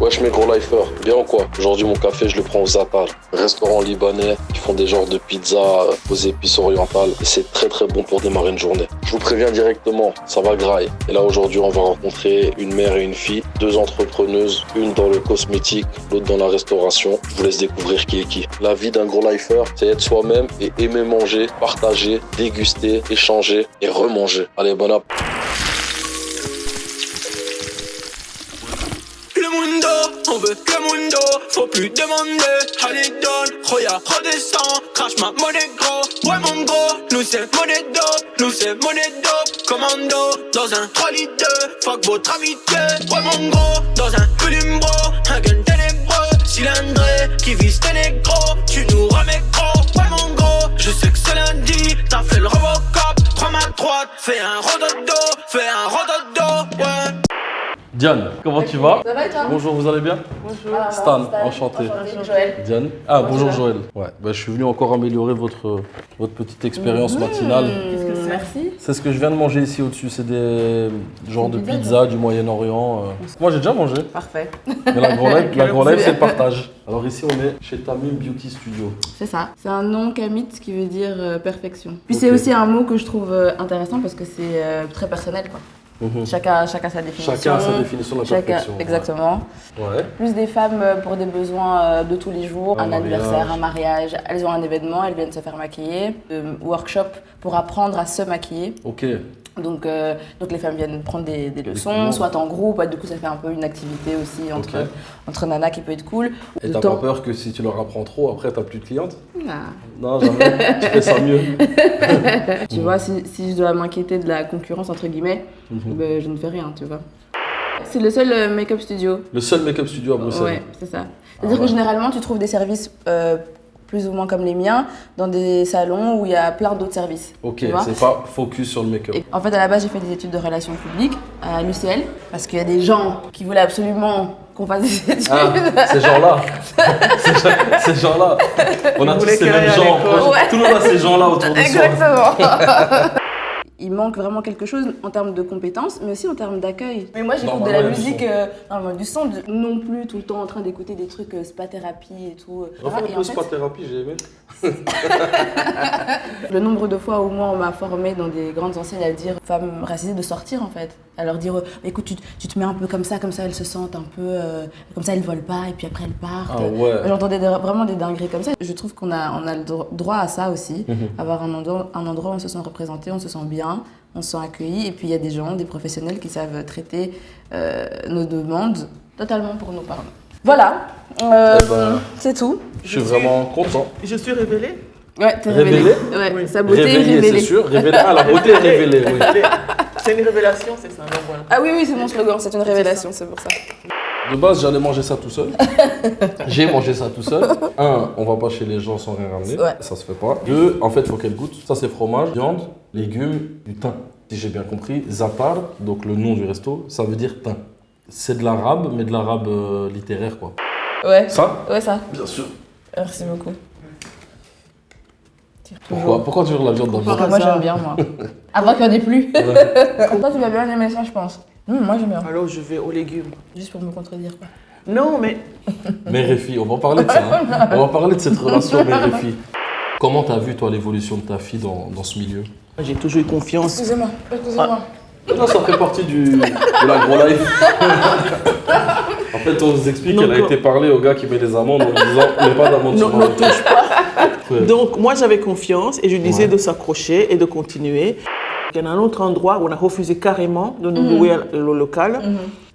Wesh mes gros lifers, bien ou quoi? Aujourd'hui mon café je le prends au Zatar, restaurant libanais qui font des genres de pizza aux épices orientales et c'est très très bon pour démarrer une journée. Je vous préviens directement, ça va grailler. Et là aujourd'hui on va rencontrer une mère et une fille, deux entrepreneuses, une dans le cosmétique, l'autre dans la restauration. Je vous laisse découvrir qui est qui. La vie d'un gros lifer, c'est être soi-même et aimer manger, partager, déguster, échanger et remanger. Allez, bon app. On veut le mundo, faut plus demander. Allez donne, Roya, redescend, crache ma monnaie gros. Ouais mon gros, nous c'est monnaie dope, commando, dans un 3 litres, fuck votre amitié. Ouais mon gros, dans un Ulimbro, un gun ténébreux, cylindré, qui vise tes négros, tu nous ramènes gros. Ouais mon gros, je sais que c'est lundi, t'as fait le Robocop, prends ma droite, fais un rododo, ouais. Diane, comment tu vas? Ça va et toi? Bonjour, vous allez bien? Bonjour. Stan, enchanté. Joël. Diane. Ah, bonjour Joël. Ouais, bah, je suis venu encore améliorer votre petite expérience matinale. Qu'est-ce que c'est? Merci. C'est ce que je viens de manger ici au-dessus, c'est des genres de pizza du Moyen-Orient. Moi j'ai déjà mangé, Parfait. mais la grande life c'est le partage. Alors ici on est chez Tamim Beauty Studio. C'est ça. C'est un nom kamit qui veut dire perfection. Puis Ok. c'est aussi un mot que je trouve intéressant parce que c'est très personnel, quoi. Chacun sa définition. Chacun a sa définition de la perfection. Exactement. Ouais. Plus des femmes pour des besoins de tous les jours, un anniversaire, un mariage, elles ont un événement, elles viennent se faire maquiller, workshop pour apprendre à se maquiller. Ok. Donc les femmes viennent prendre des leçons, soit en groupe, du coup ça fait un peu une activité aussi entre nanas qui peut être cool. Et t'as pas peur que si tu leur apprends trop, après t'as plus de clientes? Non. Non, jamais. Tu fais ça mieux. Tu vois, si je dois m'inquiéter de la concurrence entre guillemets, ben, je ne fais rien, tu vois. C'est le seul make-up studio. Le seul make-up studio à Bruxelles. Ouais, c'est ça. C'est-à-dire que généralement tu trouves des services plus ou moins comme les miens, dans des salons où il y a plein d'autres services. Ok, tu vois. c'est pas focus sur le make-up. Et en fait, à la base, j'ai fait des études de relations publiques à l'UCL, parce qu'il y a des gens qui voulaient absolument qu'on fasse des études. Ah, ces gens-là. ces gens-là. On a tous ces mêmes gens. Ouais. Tout le monde a ces gens-là autour de soi. Exactement. Il manque vraiment quelque chose en termes de compétences, mais aussi en termes d'accueil. Mais moi, j'écoute de la musique, du son, non plus tout le temps en train d'écouter des trucs spa-thérapie et tout. Refais un peu spa-thérapie, j'ai aimé. Le nombre de fois où moi, on m'a formée dans des grandes enseignes à dire aux femmes racisées de sortir, en fait. À leur dire, écoute, tu te mets un peu comme ça elles se sentent un peu, comme ça elles volent pas, et puis après elles partent. Ah ouais. J'entendais vraiment des dingueries comme ça. Je trouve qu'on a le droit à ça aussi, avoir un endroit où on se sent représenté, on se sent bien, on se sent accueilli, et puis il y a des gens, des professionnels qui savent traiter nos demandes totalement pour nous, pardon. Voilà, c'est tout. Je suis vraiment content. Je suis révélée. Ouais, t'es Révélée. Ouais, Oui. sa beauté est Révélé, révélée. c'est sûr. Révélé. Ah, la beauté est révélée, oui. C'est une révélation, c'est ça. Donc voilà. Ah oui, c'est mon slogan, c'est une révélation, c'est pour ça. De base, j'allais manger ça tout seul. J'ai mangé ça tout seul. Un, on va pas chez les gens sans rien ramener. Ouais. Ça se fait pas. Deux, en fait, il faut qu'elle goûte. Ça, c'est fromage, viande, légumes, du thym. Si j'ai bien compris, Zatar, donc le nom du resto, ça veut dire thym. C'est de l'arabe, mais de l'arabe littéraire, quoi. Ouais. Ça? Ouais, ça. Bien sûr. Merci beaucoup. Pourquoi toujours la viande dans le Parce que ventre? moi, j'aime bien, moi. Avant qu'il n'y en ait plus. Toi, tu vas bien aimer ça, je pense. Moi, j'aime bien. Alors je vais aux légumes. Juste pour me contredire, quoi. Non, mais Mère et fille, on va en parler de ça. Hein. On va parler de cette relation mère et fille. Comment t'as vu, toi, l'évolution de ta fille dans ce milieu? j'ai toujours eu confiance. Excusez-moi. Non, ça fait partie de la gros life. En fait, on nous explique qu'elle a été parlée au gars qui met des amendes en lui disant « mais pas d'amende sur Non, moi. ne touche pas. Ouais. Donc moi j'avais confiance et je disais Ouais. de s'accrocher et de continuer. Il y en a un autre endroit où on a refusé carrément de nous louer le local.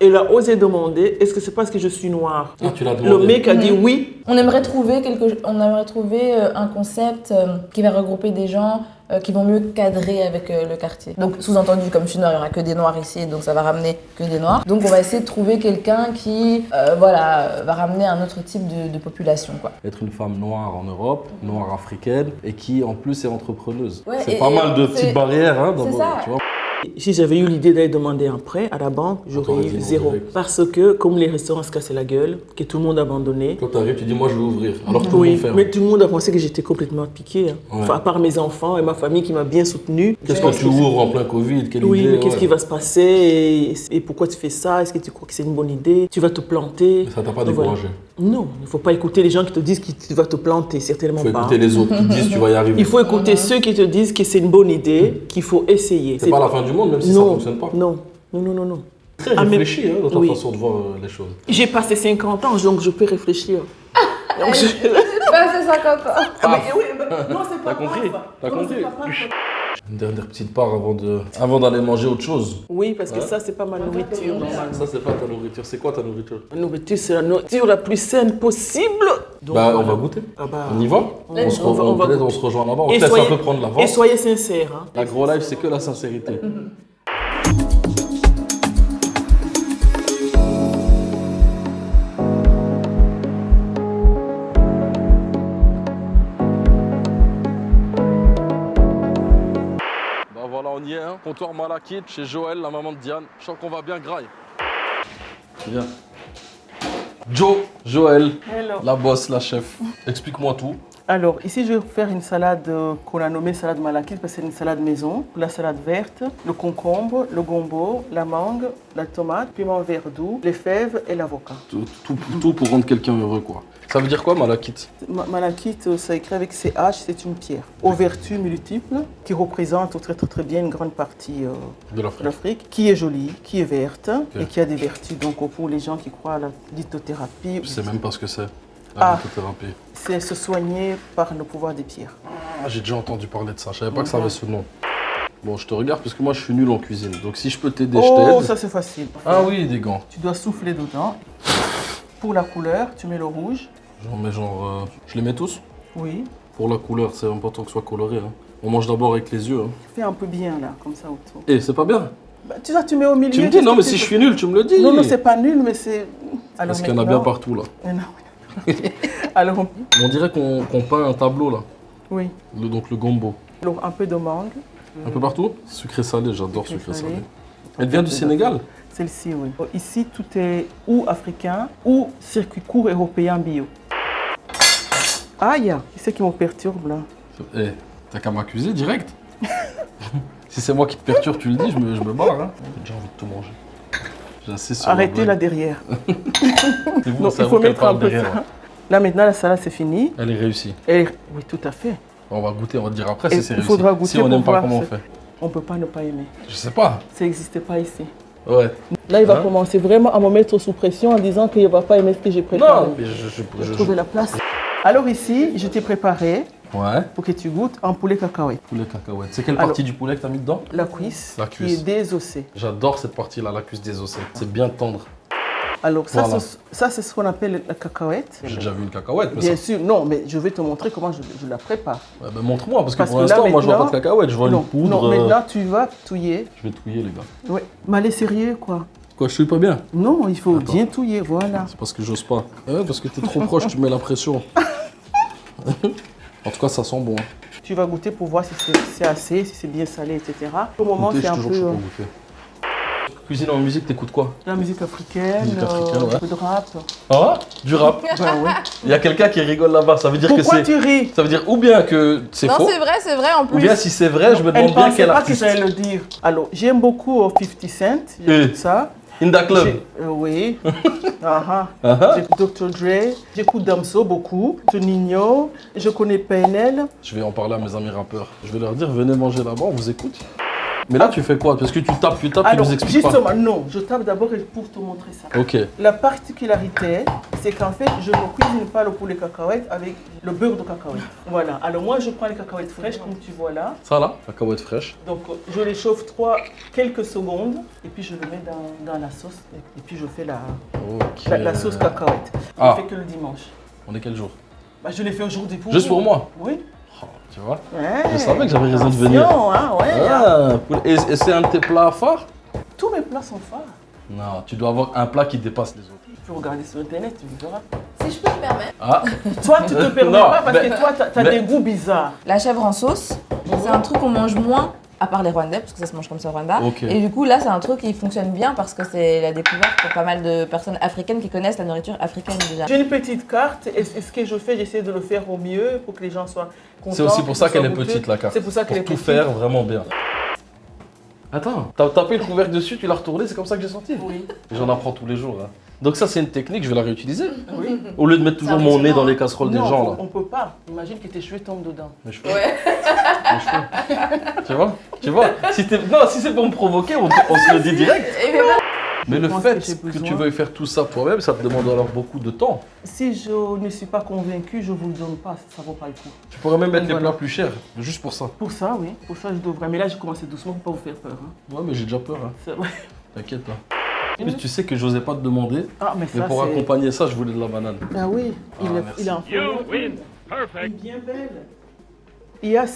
Et il a osé demander, est-ce que c'est parce que je suis noire? Ah, tu l'as Le demandé. mec a dit oui. On aimerait trouver un concept qui va regrouper des gens qui vont mieux cadrer avec le quartier. Donc sous-entendu, comme je suis noire, il n'y aura que des noirs ici, donc ça va ramener que des noirs. Donc on va essayer de trouver quelqu'un qui va ramener un autre type de population, quoi. Être une femme noire en Europe, noire africaine, et qui en plus est entrepreneuse. Ouais, c'est et- pas et mal de c'est- petites barrières, hein, c'est ça. tu vois. Si j'avais eu l'idée d'aller demander un prêt à la banque, j'aurais T'aurais dit eu non 0. direct. Parce que, comme les restaurants se cassaient la gueule, que tout le monde a abandonné, Quand tu arrives, tu dis moi je vais ouvrir. Alors que tout le oui, monde ferme. mais tout le monde a pensé que j'étais complètement piquée. Hein. Ouais. Enfin, à part mes enfants et ma famille qui m'a bien soutenue. Qu'est-ce que tu ouvres en plein Covid? Quelle Oui, idée, mais qu'est-ce ouais. qui va se passer et pourquoi tu fais ça? Est-ce que tu crois que c'est une bonne idée? Tu vas te planter? Mais ça t'a pas Donc, voilà. découragé. Non, il ne faut pas écouter les gens qui te disent que tu vas te planter, certainement Il faut pas. écouter les autres qui disent tu vas y arriver. Il faut écouter ceux qui te disent que c'est une bonne idée, qu'il faut essayer. C'est pas la fin du monde, même si ça Non, fonctionne pas. non, non, non, non, non. Très Ah, mais- réfléchi hein, dans ta oui. façon de voir les choses. J'ai passé 50 ans, donc je peux réfléchir. Donc, Bah, c'est 50 ans. Ah, mais oui, bah, non, c'est pas T'as compris? grave. T'as Non, compris? c'est pas grave. Une dernière petite part avant d'aller manger autre chose. Oui, parce que ça, c'est pas ma nourriture, normalement. Ça, c'est pas ta nourriture. C'est quoi ta nourriture? La nourriture, c'est la nourriture la plus saine possible. Donc, Bah, on voilà. va goûter. Ah bah, On y va? on va Peut-être on goûter. se rejoint là-bas. On Et te laisse soyez- un peu prendre Et l'avance. soyez sincères. Hein. La gros live, c'est que la sincérité. Bah voilà, on y est, hein. Comptoir Malakit chez Joël, la maman de Diane. Je sens qu'on va bien graille. Viens. Joël, Hello. la boss, la chef. Explique-moi tout. Alors, ici, je vais faire une salade qu'on a nommée salade malakite parce que c'est une salade maison. La salade verte, le concombre, le gombo, la mangue, la tomate, piment vert doux, les fèves et l'avocat. Tout pour rendre quelqu'un heureux, quoi. Ça veut dire quoi, Malakit? Malakite, ça écrit avec CH, c'est une pierre aux vertus multiples qui représente très très très bien une grande partie De de l'Afrique. l'Afrique, qui est jolie, qui est verte et qui a des vertus. Donc pour les gens qui croient à la lithothérapie, Je sais même pas ce que c'est. Ah. La lithothérapie. c'est se soigner par le pouvoir des pierres. Ah, j'ai déjà entendu parler de ça. Je savais pas que ça avait ce nom. Bon, je te regarde parce que moi, je suis nul en cuisine. Donc, si je peux t'aider, je Oh, t'aide. ça c'est facile. Ah oui, des gants. Tu dois souffler dedans. Pour la couleur, tu mets le rouge. J'en mets genre... Je les mets tous? Oui. Pour la couleur, c'est important que ce soit coloré. Hein. On mange d'abord avec les yeux. Hein. Fais un peu bien là, comme ça autour. Eh, c'est pas bien. Bah, tu vois, tu mets au milieu. Tu me dis, qu'est-ce non, que mais tu si je veux? suis nul, tu me le dis. Non, non, c'est pas nul, mais c'est. Alors Parce qu'il y en a bien maintenant- partout, là. Non. Alors, On dirait qu'on peint un tableau, là. oui. Donc, le gombo. Alors, un peu de mangue. Un peu partout? Sucré-salé, j'adore Sucré sucré-salé. salé. Elle vient du Sénégal? Celle-ci, oui. Ici, tout est ou africain ou circuit court européen bio. Aïe, qui c'est qui me perturbe là? Eh, t'as qu'à m'accuser direct. Si c'est moi qui te perturbe, tu le dis, je me barre. Hein. J'ai envie de tout manger. J'insiste sur la Arrêtez là blague. derrière. C'est vous, Non, c'est à il vous faut qu'elle mettre un parle peu derrière, ça. là. Là maintenant, la salade c'est fini. Elle est réussie. Oui, tout à fait. On va goûter, on va te dire après Et si c'est il réussi. faudra goûter si on pour n'aime pas, voir comment on ce- fait? On peut pas ne pas aimer. Je sais pas. Ça n'existe pas ici. Ouais. Là, il va Hein? commencer vraiment à me mettre sous pression en disant qu'il ne va pas aimer ce que j'ai préparé. Non, mais Je trouve la place. Alors ici, je t'ai préparé Ouais. pour que tu goûtes un poulet cacahuète. Poulet cacahuète. C'est quelle Alors- partie du poulet que t'as mis dedans? La cuisse, La qui cuisse. est désossée. J'adore cette partie-là, la cuisse désossée. C'est bien tendre. Alors ça, Voilà. ça c'est ce qu'on appelle la cacahuète. J'ai déjà vu une cacahuète, mais Bien ça... sûr, non, mais je vais te montrer comment je la prépare. Ouais, ben montre-moi, parce que Parce pour que là, l'instant, moi je vois pas de maintenant- cacahuète, je vois non, une poudre. non, maintenant tu vas touiller. Je vais touiller, les gars. Ouais. Mais allez sérieux, quoi. Quoi, je suis pas bien? Non, il faut Attends. bien touiller, voilà. C'est parce que j'ose pas. Ouais, parce que t'es trop proche, tu mets la pression. En tout cas, ça sent bon. Hein. Tu vas goûter pour voir si c'est assez, si c'est bien salé, etc. Au moment, Goûter, c'est je un suis toujours peu chaud pour goûter. Cuisine en musique, t'écoutes quoi? la musique africaine, Musique africaine, ouais. un peu de rap. Ah, du rap. Ben ouais. Il y a quelqu'un qui rigole là-bas, ça veut dire Pourquoi que c'est... tu ris? Ça veut dire ou bien que c'est Non, faux, c'est vrai en ou plus. bien si c'est vrai, je me Elle demande bien pensait quel pas que artiste. j'allais le dire. Alors, j'aime beaucoup 50 Cent, j'écoute ça. Inda Club. Oui. Ah, Ah-ha. J'écoute Dr. Dre, j'écoute Damso beaucoup, Toninho, je connais PNL. Je vais en parler à mes amis rappeurs. Je vais leur dire, venez manger là-bas, on vous écoute. Mais là, tu fais quoi? Parce que tu tapes, tu Alors, nous expliques justement, pas. non, je tape d'abord pour te montrer ça. Ok. La particularité, c'est qu'en fait, je ne cuisine pas le poulet cacahuète avec le beurre de cacahuète. Voilà. Alors moi, je prends les cacahuètes fraîches, comme tu vois là. Ça là, cacahuète fraîche. Donc, je les chauffe quelques secondes, et puis je le mets dans la sauce, et puis je fais Ok. la sauce cacahuète. Je Ah. ne fais que le dimanche. On est quel jour? Bah, je l'ai fait aujourd'hui pour Juste vous. pour moi? Oui. Oh, tu vois? Ouais. Je savais que j'avais raison de venir. Attention, hein, ouais. Ah, et c'est un de tes plats phares? Tous mes plats sont phares. Non, tu dois avoir un plat qui dépasse les autres. Tu peux regarder sur Internet, tu verras. Si je peux me permettre. Ah, Toi, tu te permets Non, pas parce mais- que toi, tu as mais- des goûts bizarres. La chèvre en sauce, c'est un truc qu'on mange moins à part les Rwandais, parce que ça se mange comme ça au Rwanda. Ok. Et du coup, là, c'est un truc qui fonctionne bien parce que c'est la découverte pour pas mal de personnes africaines qui connaissent la nourriture africaine déjà. J'ai une petite carte et ce que je fais, j'essaie de le faire au mieux pour que les gens soient contents. C'est aussi pour ça qu'elle est goûteux. petite la carte. C'est pour ça qu'elle est Pour tout petite. faire vraiment bien. Attends, t'as tapé le couvercle dessus, tu l'as retourné, c'est comme ça que j'ai senti. Oui. J'en apprends tous les jours. Hein. Donc ça c'est une technique, je vais la réutiliser. Oui. Au lieu de mettre toujours mon nez dans les casseroles des Non, gens là. on peut pas. Imagine que tes cheveux tombent dedans. Mes cheveux. Mes cheveux. Tu vois si c'est pour me provoquer, on se le dit direct. Mais le pense fait que j'ai que besoin. tu veuilles faire tout ça toi-même, ça te demande alors beaucoup de temps. Si je ne suis pas convaincue, je ne vous le donne pas, ça ne vaut pas le coup. Tu pourrais même mettre les Voilà. plats plus chers, juste pour ça. Pour ça, oui. Pour ça, je devrais. Mais là, j'ai commencé doucement pour ne pas vous faire peur. Hein. Ouais mais j'ai déjà peur, hein. C'est vrai. T'inquiète là. En plus tu sais que j'osais pas te demander, Ah, mais mais ça, pour c'est... accompagner ça, je voulais de la banane. Ah oui, Ah, merci. il est en folio. Elle est bien belle. Il y a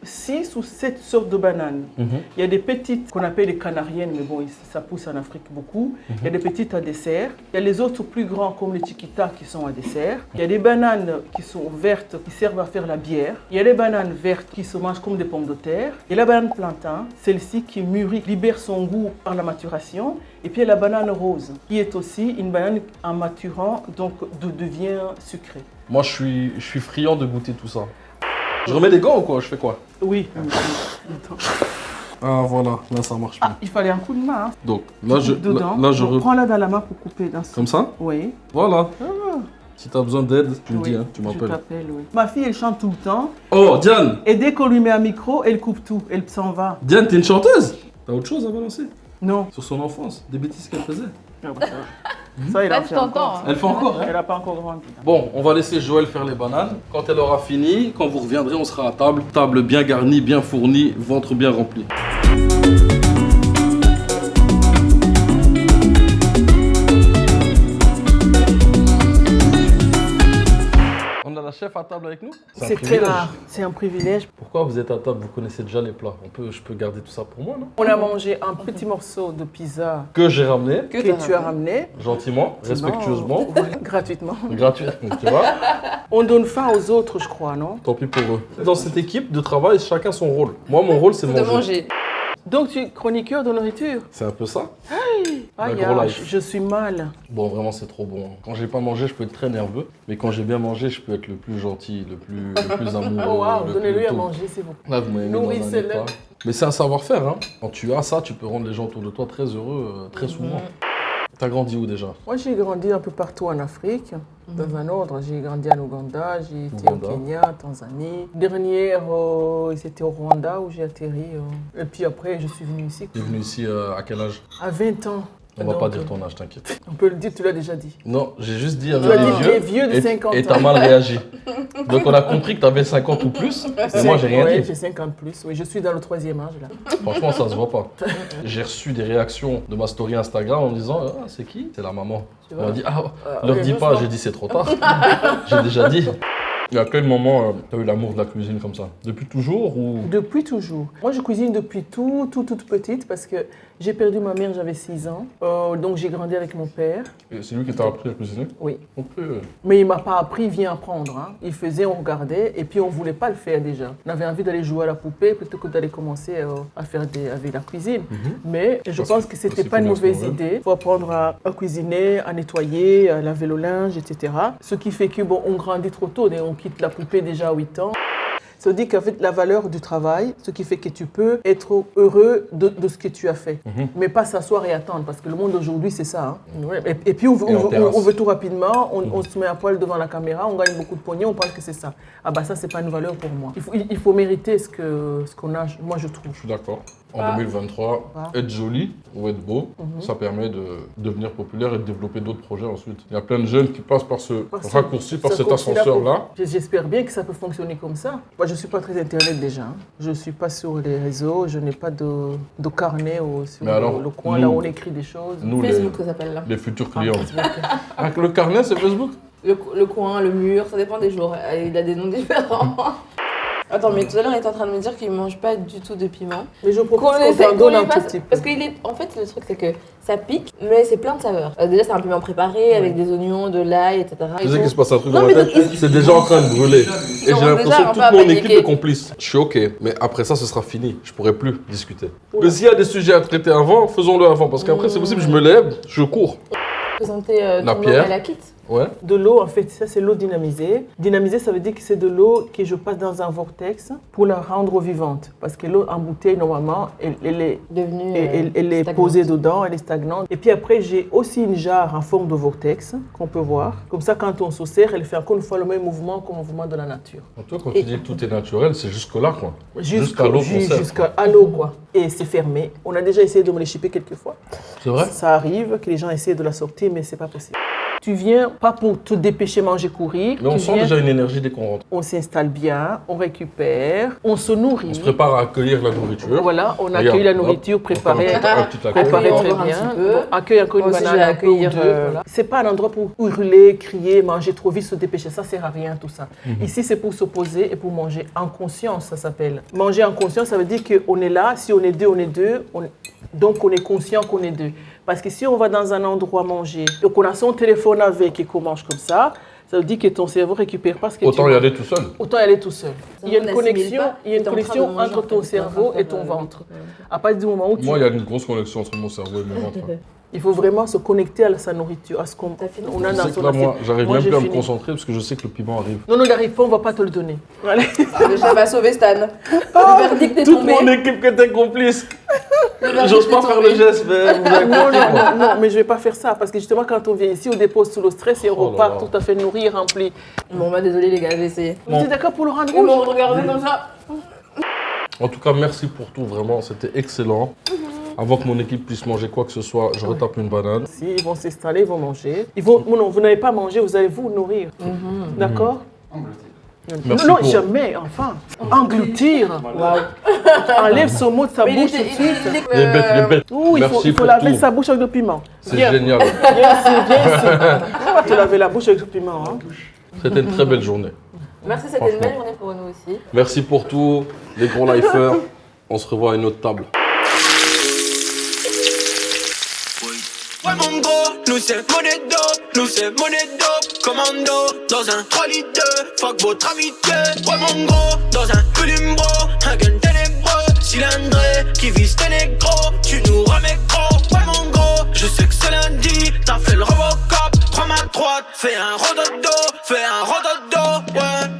6 ou 7 sortes de bananes. Il y a des petites qu'on appelle les canariennes, mais bon, ça pousse en Afrique beaucoup. Il y a des petites à dessert. Il y a les autres plus grands comme les chiquitas qui sont à dessert. Il y a des bananes qui sont vertes qui servent à faire la bière. Il y a des bananes vertes qui se mangent comme des pommes de terre. Il y a la banane plantain, celle-ci qui mûrit, libère son goût par la maturation. Et puis il y a la banane rose, qui est aussi une banane en maturant, donc devient sucrée. Moi je suis friand de goûter tout ça. Je remets des gants ou quoi? Je fais quoi? Oui. Ah voilà, là ça marche Ah, bien. il fallait un coup de main. Hein. Donc là je, Dedans. là, je Donc, prends-la dans la main pour couper dans ce... Comme ça? Oui. Voilà. Si t'as besoin d'aide, tu me Oui, dis, hein, tu Je m'appelles. t'appelle, oui. Ma fille, elle chante tout le temps. Oh Diane! Et dès qu'on lui met un micro, elle coupe tout. Elle s'en va. Diane, t'es une chanteuse? T'as autre chose à balancer? Non. Sur son enfance, des bêtises qu'elle faisait. Ah, bah, ça, elle Là, a tu fait t'entends. encore. Elle fait encore, hein? Elle n'a pas encore grandi. Bon, on va laisser Joël faire les bananes. Quand elle aura fini, quand vous reviendrez, on sera à table. Table bien garnie, bien fournie, ventre bien rempli. On a la chef à table avec nous? un C'est très privilège. rare. C'est un privilège. Pourquoi vous êtes à table? Vous connaissez déjà les plats. Je peux garder tout ça pour moi, non? On a mangé un petit morceau de pizza Que j'ai ramené, que tu as ramené. gentiment, respectueusement, Oui, gratuitement. gratuitement, tu vois? On donne faim aux autres, je crois, non? Tant pis pour eux. Dans cette équipe de travail, chacun son rôle. Moi, mon rôle, c'est De manger. manger. Donc, tu es chroniqueur de nourriture? C'est un peu ça. Ah, La gros life. je suis mal. Bon, vraiment, c'est trop bon. Quand j'ai pas mangé, je peux être très nerveux. Mais quand j'ai bien mangé, je peux être le plus gentil, le plus amoureux. Oh, waouh, le donnez-lui plus à tout. manger, c'est bon. Là, vous m'avez mis dans un Nourrissez-le. état. Mais c'est un savoir-faire, hein. Quand tu as ça, tu peux rendre les gens autour de toi très heureux, très souvent. T'as grandi où déjà? Moi, j'ai grandi un peu partout en Afrique, dans un ordre. J'ai grandi en Ouganda, j'ai été au Ouganda. Kenya, Tanzanie. Dernière, c'était au Rwanda où j'ai atterri. Et puis après, je suis venue ici. Tu es venu ici à quel âge? À 20 ans. On va Donc, pas dire ton âge, t'inquiète. On peut le dire, tu l'as déjà dit. Non, j'ai juste dit Tu avec as des dit vieux. des vieux de 50 ans. Et t'as mal réagi. Donc on a compris que t'avais 50 ou plus. Mais moi, j'ai rien Ouais, dit. j'ai 50 plus. Oui, je suis dans le 3e âge là. Franchement, ça se voit pas. J'ai reçu des réactions de ma story Instagram en me disant ah, c'est qui? C'est la maman. Tu On vois m'a dit ah, oui, leur dis pas, doucement. j'ai dit c'est trop tard. J'ai déjà dit. Et à quel moment t'as eu l'amour de la cuisine comme ça? Depuis toujours ou? Depuis toujours. Moi, je cuisine depuis toute petite parce que j'ai perdu ma mère, j'avais 6 ans. Donc, j'ai grandi avec mon père. Et c'est lui qui t'a appris à cuisiner? Oui. Ok. Mais il m'a pas appris, viens apprendre. Hein. Il faisait, on regardait, et puis on voulait pas le faire déjà. On avait envie d'aller jouer à la poupée plutôt que d'aller commencer à faire avec la cuisine. Mais je Parce pense que- que c'était parce pas une qu'il faut bien mauvaise se nourrir. idée. Il faut apprendre à cuisiner, à nettoyer, à laver le linge, etc. Ce qui fait que bon, on grandit trop tôt et on quitte la poupée déjà à 8 ans. Ça veut dire qu'en fait, la valeur du travail, ce qui fait que tu peux être heureux de ce que tu as fait. Mais pas s'asseoir et attendre, parce que le monde aujourd'hui, c'est ça. Hein. Ouais. Et puis, on veut, Et en terrasse. on veut tout rapidement, on se met à poil devant la caméra, on gagne beaucoup de pognon, on pense que c'est ça. Ah bah ça, c'est pas une valeur pour moi. Il faut mériter ce qu'on a, moi je trouve. Je suis d'accord. En 2023, Ah. être joli ou être beau, ça permet de devenir populaire et de développer d'autres projets ensuite. Il y a plein de jeunes qui passent par ce raccourci, par cet raccourci-là ascenseur-là. J'espère bien que ça peut fonctionner comme ça. Moi, je ne suis pas très internet déjà. Hein. Je ne suis pas sur les réseaux, je n'ai pas de carnet sur Mais alors, le coin nous- là où on écrit des choses. Nous, Facebook, ça s'appelle là. les futurs clients. Facebook. Ah, le carnet, c'est Facebook? Le coin, le mur, ça dépend des jours. Il a des noms différents. Attends, mais tout à l'heure, il était en train de me dire qu'il ne mange pas du tout de piment. Mais je propose Qu'on qu'on essaie- t'en qu'on donne lui un fasse- petit peu. Parce qu'il est... En fait, le truc, c'est que ça pique, mais c'est plein de saveurs. Déjà, c'est un piment préparé avec des oignons, de l'ail, etc. Tu sais qu'il se passe un truc Non, dans mais ma tête, donc, ils- c'est déjà en train de brûler. Et j'ai déjà l'impression un que peu toute à mon paniquer. équipe est complice. Je suis ok, mais après ça, ce sera fini. Je pourrai plus discuter. Mais s'il y a des sujets à traiter avant, faisons-le avant. Parce qu'après, c'est possible, je me lève, je cours. Présenter La tout le monde pierre. à la quitte. Ouais. De l'eau, en fait, ça c'est l'eau dynamisée. Dynamisée, ça veut dire que c'est de l'eau que je passe dans un vortex pour la rendre vivante. Parce que l'eau en bouteille, normalement, elle est, Devenu. elle est stagnante. posée dedans, elle est stagnante. Et puis après, j'ai aussi une jarre en forme de vortex qu'on peut voir. Comme ça, quand on se sert, elle fait encore une fois le même mouvement qu'au mouvement de la nature. Toi, quand tu dis que tout est naturel, c'est jusque-là, quoi. Jusqu'à Jusqu'à l'eau qu'on sert. Jusqu'à l'eau, quoi. Et c'est fermé. On a déjà essayé de me l'échipper quelques fois. C'est vrai? Ça arrive que les gens essayent de la sortir, mais c'est pas possible. Tu viens pas pour te dépêcher, manger, courir. Mais on Tu sent viens, déjà une énergie dès qu'on rentre. on s'installe bien, on récupère, on se nourrit. On se prépare à accueillir la nourriture. Voilà, on Regarde, accueille la hop, nourriture préparée. encore un petit accueil. Préparée on très dort un bien. petit peu. Accueille encore une Moi aussi, banane, je vais un peu ou accueillir, deux. Voilà. C'est pas un endroit pour hurler, crier, manger trop vite, se dépêcher. Ça sert à rien tout ça. Ici, c'est pour se poser et pour manger en conscience, ça s'appelle. Manger en conscience, ça veut dire qu'on est là. Si on est deux, on est deux. Donc on est conscient qu'on est deux. Parce que si on va dans un endroit manger et qu'on a son téléphone avec et qu'on mange comme ça veut dire que ton cerveau récupère pas ce que Autant tu y manges. aller tout seul. Autant y aller tout seul. Il y a une On connexion, n'assimile pas. il y a une T'es en train de connexion manger, entre en ton fait. cerveau T'es en et train ton de- ventre. À partir du moment où tu... Moi, il y a une grosse connexion entre mon cerveau et mon ventre. Il faut vraiment se connecter à sa nourriture, à ce qu'on T'as fini? on a Je dans sais que son là, moi, assiette. j'arrive Moi, même j'ai plus à me fini. concentrer parce que je sais que le piment arrive. Non, non, il n'arrive pas, on ne va pas te le donner. Allez. Le chef va sauver Stan. Le verdict est Toute tombé. mon équipe qui était complice. Le verdict J'ose est pas faire tombé. le geste, mais vous avez Non, compris, non, quoi. non, mais je ne vais pas faire ça. Parce que justement, quand on vient ici, on dépose sous le stress et on Oh là repart là. tout à fait nourri et rempli. Bon, bah désolé les gars, j'ai essayé. Vous êtes d'accord pour le rendre Ils m'ont rouge? regardé comme ça. En tout cas, merci pour tout, vraiment, c'était excellent. Avant que mon équipe puisse manger quoi que ce soit, je retape une banane. Si, ils vont s'installer, ils vont manger. Non, vous n'allez pas manger, vous allez vous nourrir. D'accord? Merci Non, pour- jamais, enfin. Engloutir. Enlève ce mot de sa Mais bouche tout de suite. Les bêtes, les bêtes. Ouh, il Merci faut pour laver tout. sa bouche avec le piment. C'est Viens, génial. viens ici, viens ici. On va te laver la bouche avec le piment. Hein. C'était une très belle journée. Merci, c'était une belle journée pour nous aussi. Merci pour tout, les gros lifers. On se revoit à une autre table. Ouais mon gros, nous c'est monnaie dope, commando, dans un 3 litres 2, fuck votre amitié. Ouais mon gros, dans un Columbro, un gun ténébreux, cylindré, qui vise tes négros, tu nous ramènes gros. Ouais mon gros, je sais que c'est lundi, t'as fait le Robocop, prends ma droite, fais un rododo,